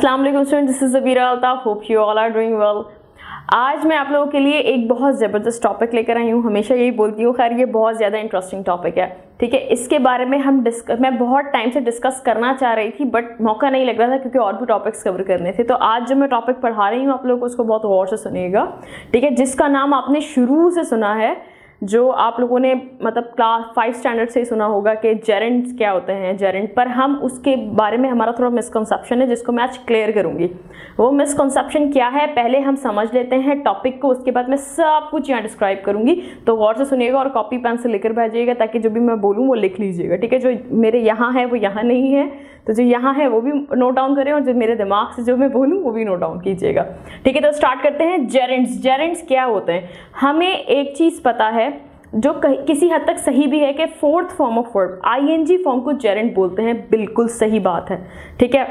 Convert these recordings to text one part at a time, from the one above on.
अस्सलाम वालेकुम student, this is Zabira Altaf. Hope you all are doing well. आज मैं आप लोगों के लिए एक बहुत ज़बरदस्त टॉपिक लेकर आई हूँ। हमेशा यही बोलती हूँ, खैर ये बहुत ज़्यादा इंटरेस्टिंग टॉपिक है। ठीक है, इसके बारे में मैं बहुत टाइम से डिस्कस करना चाह रही थी, बट मौका नहीं लग रहा था क्योंकि और भी टॉपिक्स कवर करने थे। तो आज जो मैं टॉपिक पढ़ा रही हूँ आप लोगों को उसको बहुत गौर से सुनिएगा। ठीक है, जिसका नाम आपने शुरू से सुना है, जो आप लोगों ने मतलब क्लास 5 स्टैंडर्ड से ही सुना होगा कि जेरेंट्स क्या होते हैं। जेरेंट पर हम उसके बारे में हमारा थोड़ा मिसकंसेप्शन है जिसको मैं आज क्लियर करूंगी। वो मिसकंसेप्शन क्या है पहले हम समझ लेते हैं टॉपिक को, उसके बाद मैं सब कुछ यहाँ डिस्क्राइब करूंगी। तो गौर से सुनिएगा और कॉपी पेन से लेकर भेजिएगा ताकि जो भी मैं बोलूँ वो लिख लीजिएगा। ठीक है, जो मेरे यहाँ है वो यहाँ नहीं है, तो जो यहाँ है वो भी नोट डाउन करें और जो मेरे दिमाग से जो मैं बोलूँ वो भी नोट डाउन कीजिएगा। ठीक है, तो स्टार्ट करते हैं। जेरेंट्स जेरेंट्स क्या होते हैं? हमें एक चीज़ पता है जो किसी हद तक सही भी है कि fourth form of verb ING form को जेरेंट बोलते हैं। बिल्कुल सही बात है। ठीक है,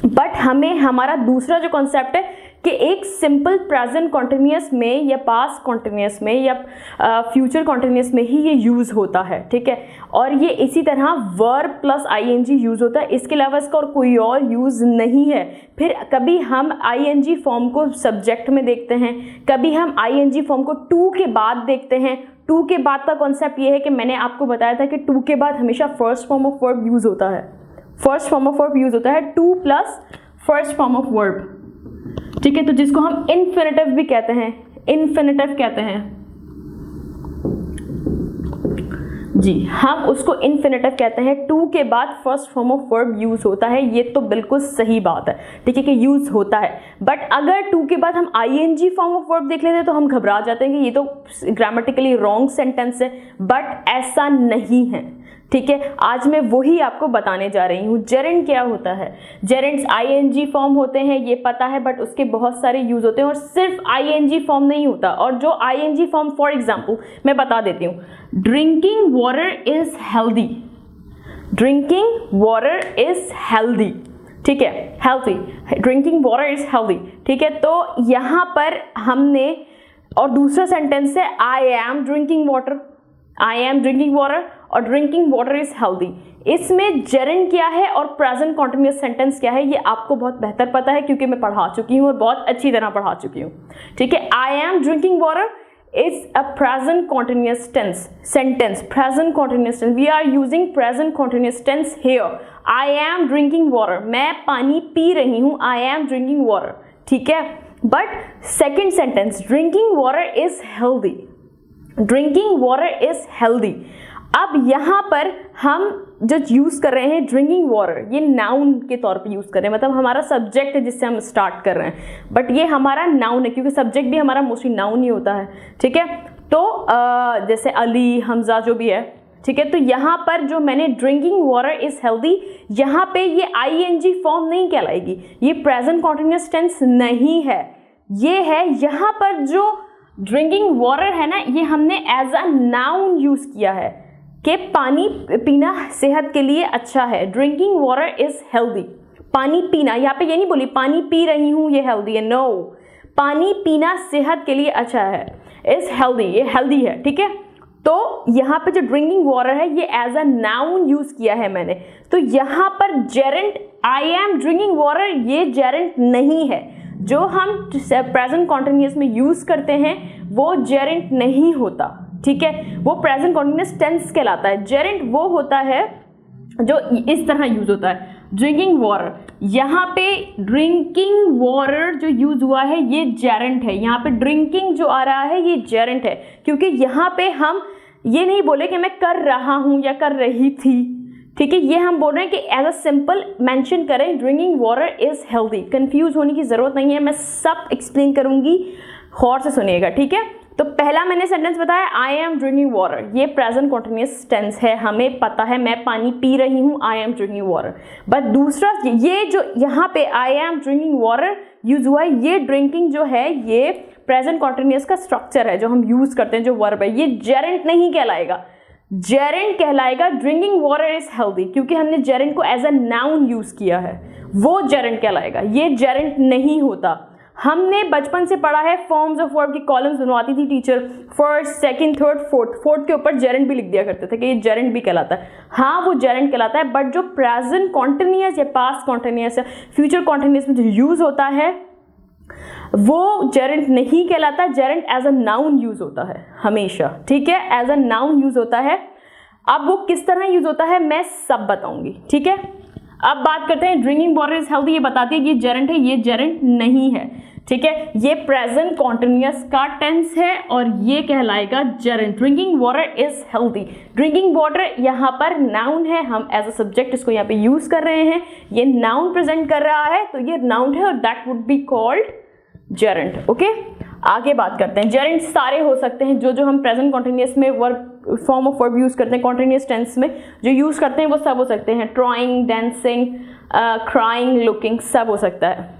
बट हमें हमारा दूसरा जो कॉन्सेप्ट है कि एक सिंपल प्रेजेंट कॉन्टिन्यूस में या पास्ट कॉन्टिन्यूस में या फ्यूचर कॉन्टिन्यूस में ही ये यूज़ होता है। ठीक है, और ये इसी तरह वर्ब प्लस आईएनजी यूज़ होता है। इसके अलावा इसका और कोई और यूज़ नहीं है। फिर कभी हम आईएनजी फॉर्म को सब्जेक्ट में देखते हैं, कभी हम आईएनजी फॉर्म को टू के बाद देखते हैं। टू के बाद का कॉन्सेप्ट ये है कि मैंने आपको बताया था कि टू के बाद हमेशा first form of verb use होता है। First form of verb use होता है two plus first form of verb. ठीक है, तो जिसको हम इन्फिनिटिव भी कहते हैं, इन्फिनिटिव कहते हैं जी, हम उसको इन्फिनिटिव कहते हैं। टू के बाद first form of verb use होता है, ये तो बिल्कुल सही बात है। ठीक है, कि यूज होता है, बट अगर टू के बाद हम आईएनजी फॉर्म ऑफ वर्ब देख लेते हैं तो हम घबरा जाते हैं कि ये तो ग्रामेटिकली रॉन्ग सेंटेंस है, बट ऐसा नहीं है। ठीक है, आज मैं वही आपको बताने जा रही हूँ। जेरेंट क्या होता है? जेरेंट्स आईएनजी फॉर्म होते हैं, ये पता है, बट उसके बहुत सारे यूज होते हैं और सिर्फ आईएनजी फॉर्म नहीं होता। और जो आईएनजी फॉर्म, फॉर एग्जांपल मैं बता देती हूँ, drinking water is healthy. Drinking water is healthy. ठीक है, healthy, drinking water is healthy. ठीक है, तो यहाँ पर हमने, और दूसरा सेंटेंस है I am drinking water, I am drinking water, और ड्रिंकिंग वाटर इज हेल्दी। इसमें जेरेंट क्या है और प्रेजेंट कॉन्टिन्यूस सेंटेंस क्या है ये आपको बहुत बेहतर पता है क्योंकि मैं पढ़ा चुकी हूँ और बहुत अच्छी तरह पढ़ा चुकी हूँ। ठीक है, I am drinking water is a present continuous tense sentence. Present continuous tense, we are using present continuous tense here. I am drinking water, मैं पानी पी रही हूँ, आई एम ड्रिंकिंग वाटर। ठीक है, but second sentence, drinking water is healthy. Drinking water is healthy. अब यहाँ पर हम जो यूज़ कर रहे हैं ड्रिंकिंग वाटर, ये नाउन के तौर पे यूज़ कर रहे हैं, मतलब हमारा सब्जेक्ट है जिससे हम स्टार्ट कर रहे हैं, बट ये हमारा नाउन है क्योंकि सब्जेक्ट भी हमारा मोस्टली नाउन ही होता है। ठीक है, तो जैसे अली, हमजा जो भी है। ठीक है, तो यहाँ पर जो मैंने ड्रिंकिंग वाटर इज हेल्दी, यहाँ पे ये आईएनजी फॉर्म नहीं कहलाएगी, ये प्रेजेंट कॉन्टिन्यूस टेंस नहीं है। ये है यहाँ पर जो ड्रिंकिंग वाटर है ना, ये हमने एज अ नाउन यूज किया है कि पानी पीना सेहत के लिए अच्छा है। Drinking water is healthy. पानी पीना, यहाँ पे ये नहीं बोली पानी पी रही हूँ ये हेल्दी है, नो, पानी पीना सेहत के लिए अच्छा है, इज हेल्दी, ये हेल्दी है। ठीक है, तो यहाँ पे जो ड्रिंकिंग वाटर है ये एज अ नाउन यूज किया है मैंने, तो यहाँ पर Geraint I am drinking water ये जेरेंट नहीं है। जो हम प्रेजेंट कॉन्टिन्यूस में यूज करते हैं वो जेरेंट नहीं होता। ठीक है, वो प्रेजेंट कॉन्टिन्यूस टेंस कहलाता है। जेरेंट वो होता है जो इस तरह यूज होता है, ड्रिंकिंग वाटर। यहाँ पे ड्रिंकिंग वाटर जो यूज हुआ है ये जेरेंट है। यहाँ पे ड्रिंकिंग जो आ रहा है ये जेरेंट है क्योंकि यहाँ पे हम ये नहीं बोले कि मैं कर रहा हूँ या कर रही थी। ठीक है, ये हम बोल रहे हैं कि एज अ सिंपल मेंशन करें drinking water is healthy. Confuse होने की जरूरत नहीं है, मैं सब एक्सप्लेन करूंगी, गौर से सुनिएगा। ठीक है, तो पहला मैंने सेंटेंस बताया आई एम ड्रिंकिंग वाटर, ये प्रेजेंट कॉन्टिन्यूस टेंस है, हमें पता है मैं पानी पी रही हूँ, आई एम ड्रिंकिंग वाटर। बट दूसरा ये जो यहाँ पे आई एम ड्रिंकिंग वाटर यूज हुआ है, ये ड्रिंकिंग जो है ये प्रेजेंट कॉन्टिन्यूस का स्ट्रक्चर है जो हम यूज करते हैं, जो वर्ब है, ये जेरेंट नहीं कहलाएगा। जेरेंट कहलाएगा ड्रिंकिंग वाटर इज हेल्दी, क्योंकि हमने जेरेंट को एज अ नाउन यूज किया है, वो जेरेंट कहलाएगा, ये जेरेंट नहीं होता। हमने बचपन से पढ़ा है फॉर्म्स ऑफ वर्ब की कॉलम्स बनवाती थी teacher, first, second, third, fourth के ऊपर जेरेंट भी लिख दिया करते थे कि ये जेरेंट भी कहलाता है। हाँ वो जेरेंट कहलाता है, बट जो प्रेजेंट कॉन्टिन्यूअस या पास्ट कॉन्टिन्यूअस या फ्यूचर कॉन्टिन्यूअस में जो यूज होता है वो जेरेंट नहीं कहलाता। Gerund as a noun use होता है हमेशा, ठीक है, एज अ नाउन यूज होता है। अब वो किस तरह यूज होता है मैं सब बताऊंगी, ठीक है। अब बात करते हैं ड्रिंकिंग वाटर इज हेल्दी, ये बताती है कि ये जेरेंट है, ये जेरेंट नहीं है, ठीक है। ये प्रेजेंट कॉन्टिन्यूअस का टेंस है और ये कहलाएगा Geraint. Drinking water is healthy, drinking water यहाँ पर नाउन है, हम एज अ सब्जेक्ट इसको यहाँ पे यूज कर रहे हैं, ये नाउन प्रेजेंट कर रहा है तो ये नाउन है और that would be called Geraint. Okay, आगे बात करते हैं। जेरेंट सारे हो सकते हैं, जो हम प्रेजेंट कॉन्टिन्यूअस में verb form of verb use करते हैं, कॉन्टिन्यूअस टेंस में जो यूज करते हैं वो सब हो सकते हैं। ट्राइंग, डांसिंग, क्राइंग, लुकिंग, सब हो सकता है।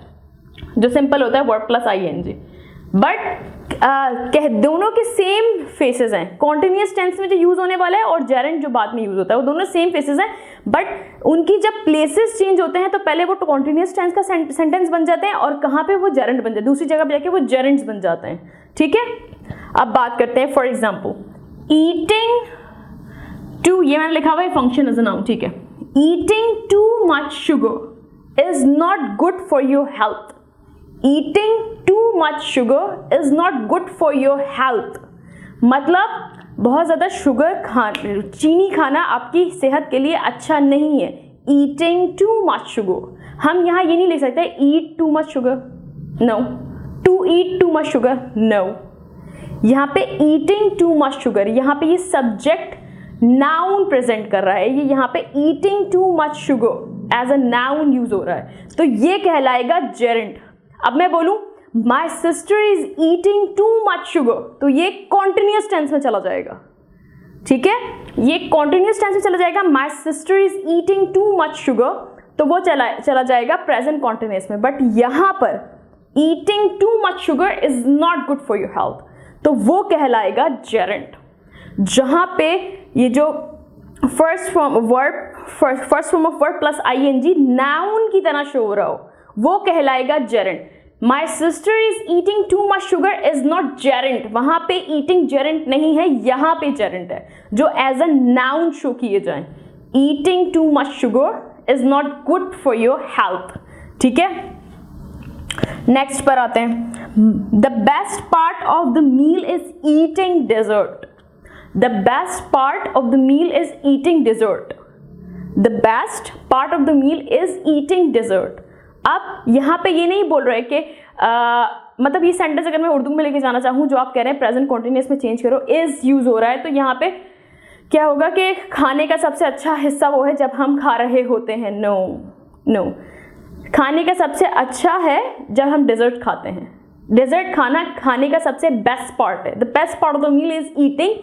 जो सिंपल होता है वर्ब प्लस आईएनजी, बट दोनों के सेम फेसेस हैं। कॉन्टिन्यूअस टेंस में जो यूज होने वाला है और जेरेंट जो बाद में यूज होता है वो दोनों सेम फेसेस हैं, बट उनकी जब प्लेसेस चेंज होते हैं तो पहले वो कॉन्टिन्यूअस टेंस का सेंटेंस बन जाते हैं और कहाँ पे वो जेरेंट बन जाते हैं, दूसरी जगह पे जाके वो जेरेंट्स बन जाते हैं, ठीक है। अब बात करते हैं फॉर एग्जाम्पल ईटिंग टू, ये मैंने लिखा हुआ है फंक्शन एज अ नाउन, ठीक है। Eating too much sugar is not good for your health. Eating too much sugar is not good for your health, मतलब बहुत ज़्यादा चीनी खाना आपकी सेहत के लिए अच्छा नहीं है। Eating too much sugar, हम यहाँ ये नहीं लिख सकते eat too much sugar, no, to eat too much sugar, no। यहाँ पे eating too much sugar, यहाँ पे ये सब्जेक्ट नाउन प्रेजेंट कर रहा है, ये यहाँ पे eating too much sugar as a noun use हो रहा है, तो ये कहलाएगा जेरेंट। अब मैं बोलूं माई sister is eating too much sugar, तो ये कॉन्टिन्यूअस टेंस में चला जाएगा, ठीक है, ये कॉन्टिन्यूअस टेंस में चला जाएगा। माई sister is eating too much sugar, तो वो चला जाएगा प्रेजेंट कॉन्टिन्यूअस में। बट यहां पर eating too much sugar is not good for your health, तो वो कहलाएगा जेरेंट। जहां पे ये जो first form of verb plus ING noun की तरह शो हो रहा हो वो कहलाएगा gerund. My sister is eating too much sugar is not gerund, वहां पे ईटिंग जेरेंट नहीं है, यहां पे जेरेंट है जो एज अ नाउन शो किए जाए। Eating too much sugar is not good for your health, ठीक है। नेक्स्ट पर आते हैं। The best part of the meal is eating dessert. The best part of the meal is eating dessert. The best part of the meal is eating dessert. अब यहाँ पे ये नहीं बोल रहे कि मतलब ये सेंटेंस अगर मैं उर्दू में लेके जाना चाहूँ, जो आप कह रहे हैं प्रेजेंट कॉन्टिन्यूअस में चेंज करो, इज यूज हो रहा है, तो यहाँ पे क्या होगा कि खाने का सबसे अच्छा हिस्सा वो है जब हम खा रहे होते हैं। नो नो, खाने का सबसे अच्छा है जब हम डेजर्ट खाते हैं। डेजर्ट खाने का सबसे बेस्ट पार्ट है। The best part of the meal is eating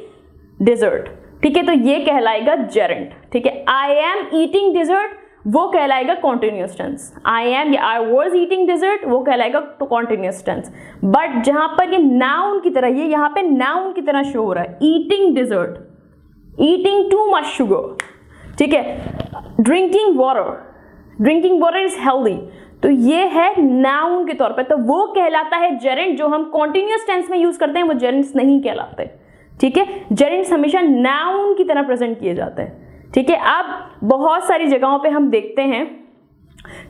dessert, ठीक है, तो ये कहलाएगा जेरेंट, ठीक है। आई एम ईटिंग डेजर्ट वो कहलाएगा कॉन्टिन्यूअस टेंस। आई एम या आई वॉज ईटिंग डेजर्ट वो कहलाएगा कॉन्टिन्यूअस टेंस। बट जहां पर ये नाउन की तरह, ये यहाँ पे नाउन की तरह शो हो रहा है, eating dessert, eating too much sugar, ठीक है। ड्रिंकिंग वाटर इज हेल्दी, तो ये है नाउन के तौर पे, तो वो कहलाता है जेरेंट। जो हम कॉन्टिन्यूअस टेंस में यूज करते हैं वो जेरेंट्स नहीं कहलाते, ठीक है। जेरेंट्स हमेशा नाउन की तरह प्रेजेंट किए जाते हैं, ठीक है। अब बहुत सारी जगहों पे हम देखते हैं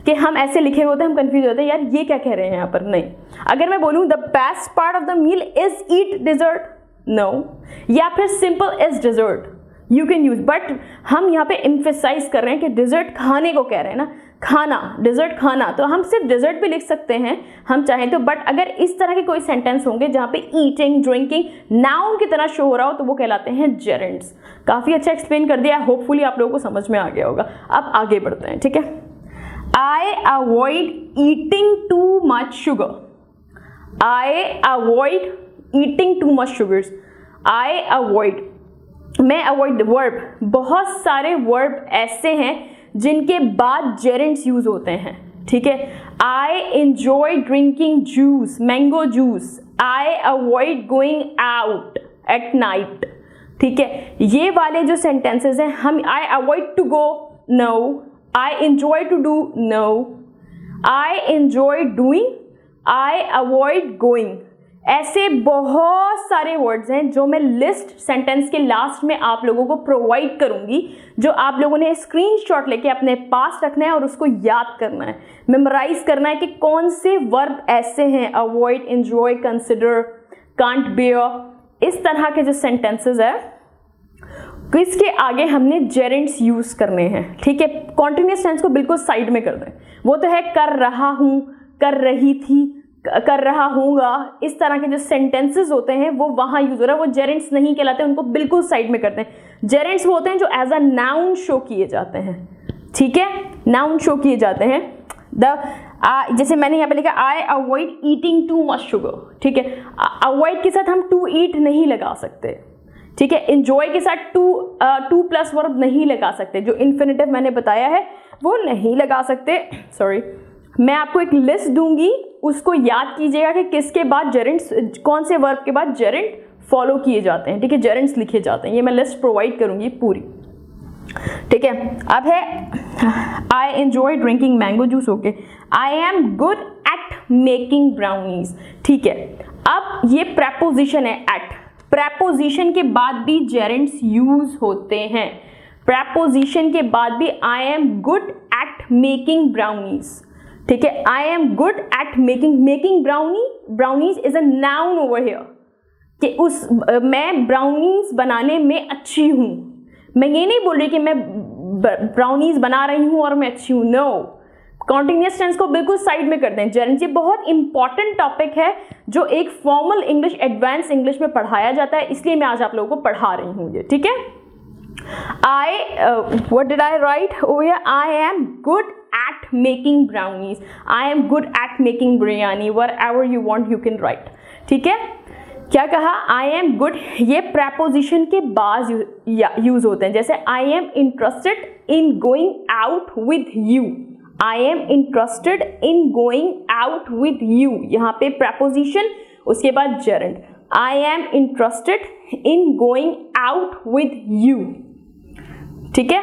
कि हम ऐसे लिखे होते हैं, हम कंफ्यूज होते हैं, यार ये क्या कह रहे हैं यहाँ पर। नहीं, अगर मैं बोलूँ the best part of the meal is eat dessert, no, या फिर simple is dessert, you can use, but हम यहाँ पे एम्फेसाइज कर रहे हैं कि डिजर्ट खाने को कह रहे हैं ना, खाना, डिजर्ट खाना, तो हम सिर्फ डिजर्ट भी लिख सकते हैं हम चाहें तो। बट अगर इस तरह के कोई सेंटेंस होंगे जहाँ पे ईटिंग, ड्रिंकिंग नाउन की तरह शो हो रहा हो तो वो कहलाते हैं जेरेंट्स। काफ़ी अच्छा एक्सप्लेन कर दिया, होपफुली आप लोगों को समझ में आ गया होगा। अब आगे बढ़ते हैं, ठीक है। I avoid eating too much sugar. I avoid eating too much sugars. I avoid, मैं अवॉइड वर्ब, बहुत सारे वर्ब ऐसे हैं जिनके बाद जेरेंट्स यूज होते हैं, ठीक है। I enjoy drinking juice, mango juice. I avoid going out at night, ठीक है। ये वाले जो सेंटेंसेस हैं, हम I avoid to go, no. I enjoy to do, no. I enjoy doing, I avoid going. ऐसे बहुत सारे वर्ड्स हैं जो मैं लिस्ट सेंटेंस के लास्ट में आप लोगों को प्रोवाइड करूंगी, जो आप लोगों ने स्क्रीनशॉट लेके अपने पास रखना है और उसको याद करना है, मेमोराइज करना है कि कौन से वर्ब ऐसे हैं, avoid, enjoy, consider, can't bear, इस तरह के जो सेंटेंसेस है इसके आगे हमने जेरेंट्स यूज करने हैं। ठीक है, कॉन्टिन्यूअस टेंस को बिल्कुल साइड में कर दें। वो तो है कर रहा हूं, कर रही थी, कर रहा हूँगा, इस तरह के जो सेंटेंसेस होते हैं वो वहां यूज हो रहा है, वो जेरेंट्स नहीं कहलाते, उनको बिल्कुल साइड में करते हैं। जेरेंट्स वो होते हैं जो एज अ नाउन शो किए जाते हैं। ठीक है, नाउन शो किए जाते हैं। जैसे मैंने यहाँ पे लिखा I avoid eating too much sugar. ठीक है, अवॉइड के साथ हम टू ईट नहीं लगा सकते। ठीक है, एंजॉय के साथ टू प्लस वर्ब नहीं लगा सकते, जो इन्फिनिटिव मैंने बताया है वो नहीं लगा सकते। सॉरी, मैं आपको एक लिस्ट दूंगी, उसको याद कीजिएगा कि किसके बाद जेरेंट्स, कौन से वर्ब के बाद जेरेंट फॉलो किए जाते हैं। ठीक है, जेरेंट्स लिखे जाते हैं, ये मैं लिस्ट प्रोवाइड करूंगी पूरी। ठीक है, अब है I enjoy drinking mango juice. Okay, I am good at making brownies. ठीक है, अब ये प्रेपोजिशन है एट, प्रेपोजिशन के बाद भी जेरेंट्स यूज होते हैं। प्रेपोजिशन के बाद भी I am good at making brownies. ठीक है, I am good at making brownies is a noun over here, कि मैं ब्राउनीज बनाने में अच्छी हूं। मैं ये नहीं बोल रही कि मैं ब्राउनीज बना रही हूं और मैं अच्छी हूं, नो। कॉन्टिन्यूअस टेंस को बिल्कुल साइड में कर दें। जेरेंट्स ये बहुत इंपॉर्टेंट टॉपिक है जो एक फॉर्मल इंग्लिश, एडवांस इंग्लिश में पढ़ाया जाता है, इसलिए मैं आज आप लोगों को पढ़ा रही हूँ ये। ठीक है, what did I write over here? I am good at making brownies. I am good at making biryani. Whatever you want, you can write. ठीक है, क्या कहा? I am good, ये preposition के बाद यूज होते हैं। जैसे I am interested in going out with you. I am interested in going out with you. यहाँ पे preposition, उसके बाद gerund. I am interested in going out with you. ठीक है,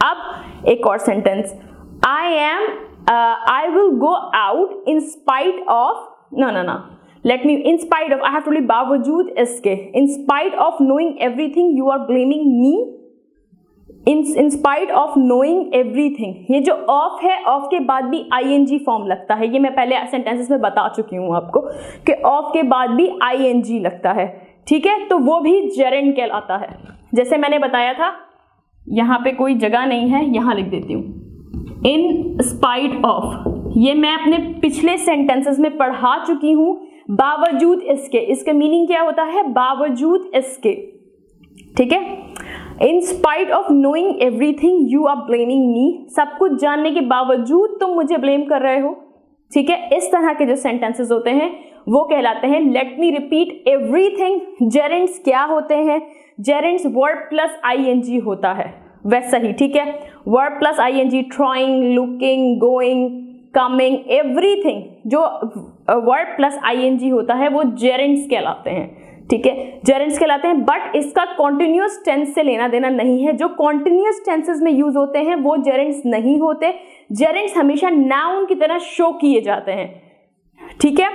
अब एक और sentence, I will go out in spite of, in spite of, I have to leave बावजूद इसके, in spite of knowing everything you are blaming me, in spite of knowing everything। ये जो of है, ऑफ के बाद भी ing form लगता है, ये मैं पहले सेंटेंसेस में बता चुकी हूँ आपको कि ऑफ के बाद भी ing लगता है। ठीक है, तो वो भी जेरेंट कहलाता है। जैसे मैंने बताया था, यहाँ पे कोई जगह नहीं है, यहाँ लिख देती हूँ इन स्पाइट ऑफ, ये मैं अपने पिछले सेंटेंसेस में पढ़ा चुकी हूँ। बावजूद इसके, इसका मीनिंग क्या होता है? बावजूद इसके। ठीक है, in spite of knowing everything you are blaming me, सब कुछ जानने के बावजूद तुम मुझे ब्लेम कर रहे हो। ठीक है, इस तरह के जो सेंटेंसेस होते हैं वो कहलाते हैं लेट मी रिपीट एवरीथिंग। जेरेंट्स क्या होते हैं? जेरेंट्स वर्ब प्लस ing होता है, वैसा ही। ठीक है, verb plus ing, trying, looking, going, coming, everything जो वर्ब प्लस ing होता है वो जेरेंट्स कहलाते हैं। ठीक है, जेरेंट्स कहलाते हैं, बट इसका कॉन्टिन्यूअस टेंस से लेना देना नहीं है। जो कॉन्टिन्यूअस टेंसेस में यूज होते हैं वो जेरेंट्स नहीं होते। जेरेंट्स हमेशा नाउन की तरह शो किए जाते हैं। ठीक है,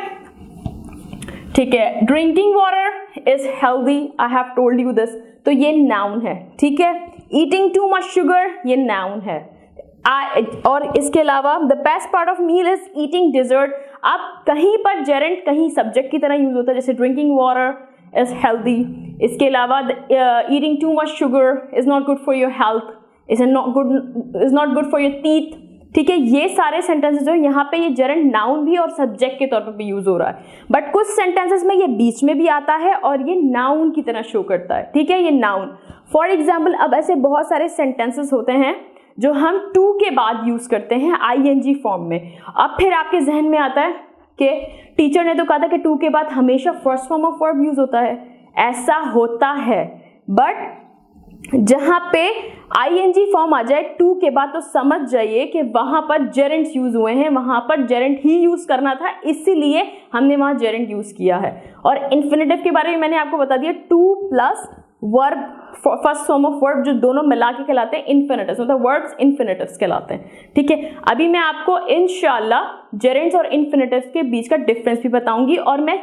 ठीक है, drinking water is healthy, I have told you this, तो ये नाउन है। ठीक है, ईटिंग टू मच शुगर, ये नाउन है। और इसके अलावा the best part of meal is eating dessert. अब कहीं पर जेरेंट कहीं सब्जेक्ट की तरह यूज होता है, जैसे ड्रिंकिंग वाटर इज हेल्दी। इसके अलावा eating too much sugar is not good for your health, is not good for your teeth. ठीक है, ये सारे सेंटेंसेस जो यहाँ पे ये जेरेंट नाउन भी और सब्जेक्ट के तौर पर भी यूज हो रहा है, बट कुछ सेंटेंसेस में ये बीच में भी आता है और ये नाउन की तरह शो करता है। ठीक है, ये नाउन। फॉर एग्जाम्पल, अब ऐसे बहुत सारे सेंटेंसेस होते हैं जो हम टू के बाद यूज करते हैं ing फॉर्म में। अब फिर आपके जहन में आता है कि टीचर ने तो कहा था कि टू के बाद हमेशा first form of verb use होता है। ऐसा होता है, बट जहां पे ing फॉर्म आ जाए टू के बाद तो समझ जाइए कि वहां पर जेरेंट्स यूज हुए हैं, वहां पर जेरेंट ही यूज करना था, इसीलिए हमने वहां जेरेंट यूज किया है। और इन्फिनिटिव के बारे में मैंने आपको बता दिया, two plus verb first form of verb जो दोनों मिला के कहलाते हैं इन्फिनिटिव्स, मतलब वर्ब्स इन्फिनिटिव्स कहलाते हैं। ठीक है, अभी मैं आपको इंशाल्लाह जेरेंड्स और इन्फिनिटिव्स के बीच का डिफरेंस भी बताऊंगी, और मैं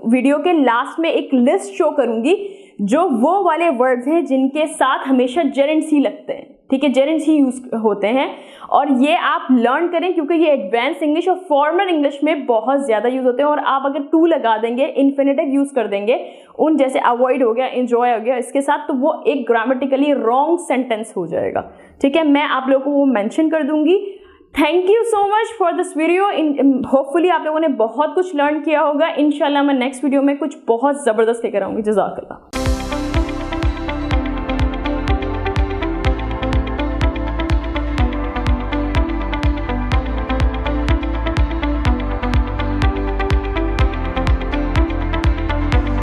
वीडियो के लास्ट में एक लिस्ट शो करूंगी जो वो वाले वर्ड्स हैं जिनके साथ हमेशा जेरेंड्स ही लगते हैं। ठीक है, जेरेंड्स ही यूज होते हैं, और ये आप लर्न करें क्योंकि ये एडवांस इंग्लिश और फॉर्मल इंग्लिश में बहुत ज़्यादा यूज होते हैं। और आप अगर टू लगा देंगे, इन्फिनिटिव यूज कर देंगे उन जैसे अवॉइड हो गया, एंजॉय हो गया इसके साथ, तो वो एक ग्रामेटिकली रॉन्ग सेंटेंस हो जाएगा। ठीक है, मैं आप लोगों को वो मेंशन कर दूंगी। Thank you so much for this video. Hopefully आप लोगों ने बहुत कुछ लर्न किया होगा। इंशाल्लाह मैं नेक्स्ट वीडियो में कुछ बहुत ज़बरदस्त लेकर आऊँगी। जज़ाकल्लाह।